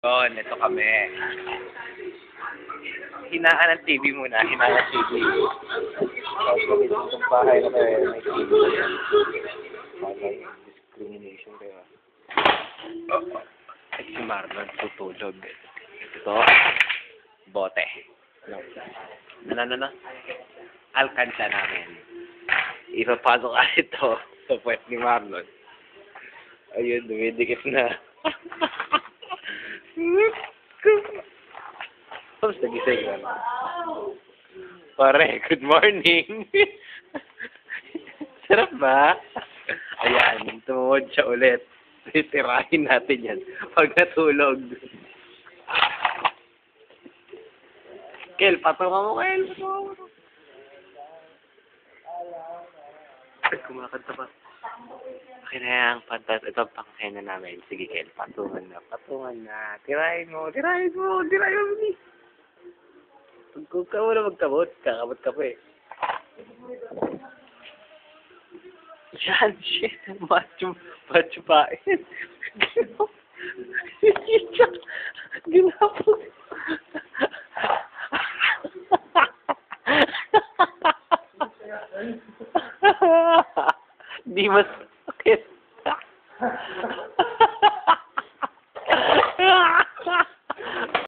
Yun, ito kami. Hinaan ng TV muna, hinaan ng TV. Tapos kami itong bahay na kayo, may TV. Bagay, discrimination kayo. Ay, si Marlon tutulog. Ito, bote. Ano? Alkansya namin. Ipapasok ka ito sa puwet ni Marlon. Ayun, dumidikit na. Tapos nagising ka na. Pare, good morning. Sarap ba? Ayan, tumuod siya ulit. Titirahin natin yan pag natulog. Kel, patungan mo, Kel. Patungan mo. Ay, kumakanta pa. Okay na yung pantas. Ito ang pangkena namin. Sige, Kel, patungan na. Tirahin mo. Kung ka mo na magkamot, kakabot ka pa eh. Yan, shit. Macho pa. Ginapos. Di mas